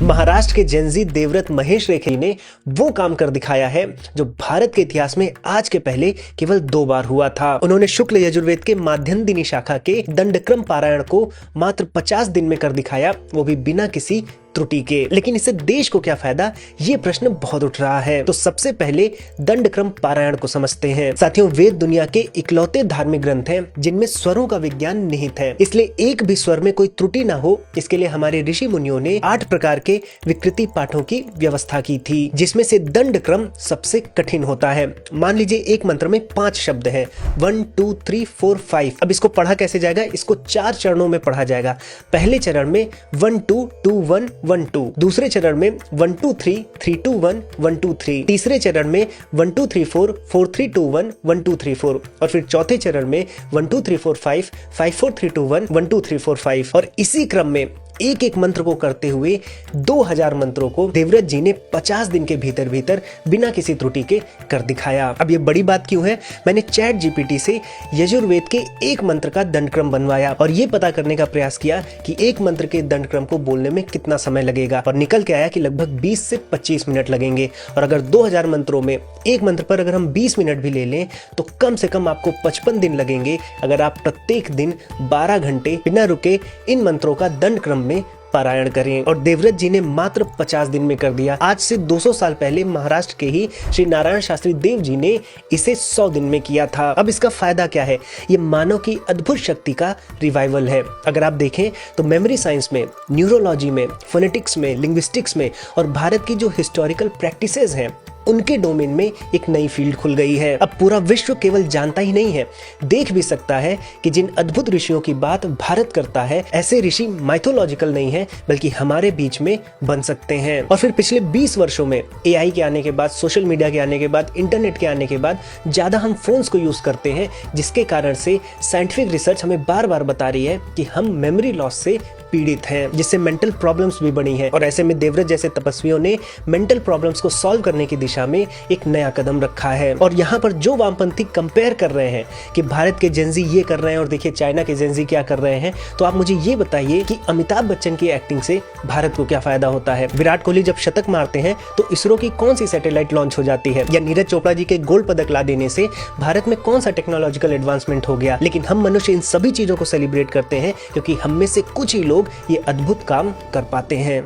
महाराष्ट्र के जेनजी देवव्रत महेश रेखे ने वो काम कर दिखाया है जो भारत के इतिहास में आज के पहले केवल 2 बार हुआ था। उन्होंने शुक्ल यजुर्वेद के माध्यन्दिनी शाखा के दंडक्रम पारायण को मात्र 50 दिन में कर दिखाया, वो भी बिना किसी त्रुटि के। लेकिन इससे देश को क्या फायदा, ये प्रश्न बहुत उठ रहा है। तो सबसे पहले दंडक्रम पारायण को समझते हैं। साथियों, वेद दुनिया के इकलौते धार्मिक ग्रंथ हैं जिनमें स्वरों का विज्ञान निहित है, इसलिए एक भी स्वर में कोई त्रुटि ना हो, इसके लिए हमारे ऋषि मुनियों ने 8 प्रकार के विकृति पाठों की व्यवस्था की थी, जिसमें से दंडक्रम सबसे कठिन होता है। मान लीजिए एक मंत्र में 5 शब्द हैं, 1 2 3 4 5। अब इसको पढ़ा कैसे जाएगा? इसको 4 चरणों में पढ़ा जाएगा। पहले चरण में 1 2 2 1 1 2, दूसरे चरण में 1 2 3 3 2 1 1 2 3, तीसरे चरण में 1 2 3 4 4 3 2 1 1 2 3 4, और फिर चौथे चरण में 1 2 3 4 5 5 4 3 2 1 1 2 3 4 5। और इसी क्रम में एक एक मंत्र को करते हुए 2000 मंत्रों को देवव्रत जी ने 50 दिन के भीतर भीतर बिना किसी त्रुटि के कर दिखाया। अब ये बड़ी बात क्यों है? मैंने चैट जीपीटी से यजुर्वेद के एक मंत्र का दंडक्रम बनवाया और ये पता करने का प्रयास किया कि एक मंत्र के दंडक्रम को बोलने में कितना समय लगेगा, और निकल के आया कि लगभग 20 से 25 मिनट लगेंगे। और अगर 2000 मंत्रों में एक मंत्र पर अगर हम 20 मिनट भी ले लें तो कम से कम आपको 55 दिन लगेंगे अगर आप प्रत्येक दिन 12 घंटे बिना रुके इन मंत्रों का दंडक्रम में पारायण करें। और देवव्रत जी ने मात्र 50 दिन में कर दिया। आज से 200 साल पहले महाराष्ट्र के ही श्री नारायण शास्त्री देव जी ने इसे 100 दिन में किया था। अब इसका फायदा क्या है? ये मानव की अद्भुत शक्ति का रिवाइवल है। अगर आप देखें तो मेमोरी साइंस में, न्यूरोलॉजी में, फोनेटिक्स में, लिंग्विस्टिक्स में और भारत की जो हिस्टोरिकल प्रैक्टिसेस हैं उनके डोमेन में एक नई फील्ड खुल गई है। अब पूरा विश्व केवल जानता ही नहीं है, देख भी सकता है कि जिन अद्भुत ऋषियों की बात भारत करता है, ऐसे ऋषि माइथोलॉजिकल नहीं है बल्कि हमारे बीच में बन सकते हैं। और फिर पिछले 20 वर्षों में एआई के आने के बाद, सोशल मीडिया के आने के बाद, इंटरनेट के आने के बाद ज्यादा हम फोन्स को यूज करते हैं, जिसके कारण से साइंटिफिक रिसर्च हमें बार बार बता रही है कि हम मेमोरी लॉस से पीड़ित हैं, जिससे मेंटल प्रॉब्लम्स भी बढ़ी हैं। और ऐसे में देवव्रत जैसे तपस्वियों ने मेंटल प्रॉब्लम्स को सॉल्व करने की दिशा में एक नया कदम रखा है। और यहाँ पर जो वामपंथी कंपेयर कर रहे हैं कि भारत के जेनजी ये कर रहे हैं और देखिए चाइना के जेनजी क्या कर रहे हैं, तो आप मुझे ये बताइए कि अमिताभ बच्चन की एक्टिंग से भारत को क्या फायदा होता है? विराट कोहली जब शतक मारते हैं तो इसरो की कौन सी सैटेलाइट लॉन्च हो जाती है? या नीरज चोपड़ा जी के गोल्ड पदक ला देने से भारत में कौन सा टेक्नोलॉजिकल एडवांसमेंट हो गया? लेकिन हम मनुष्य इन सभी चीजों को सेलिब्रेट करते हैं क्योंकि हम में से कुछ ही लोग ये अद्भुत काम कर पाते हैं।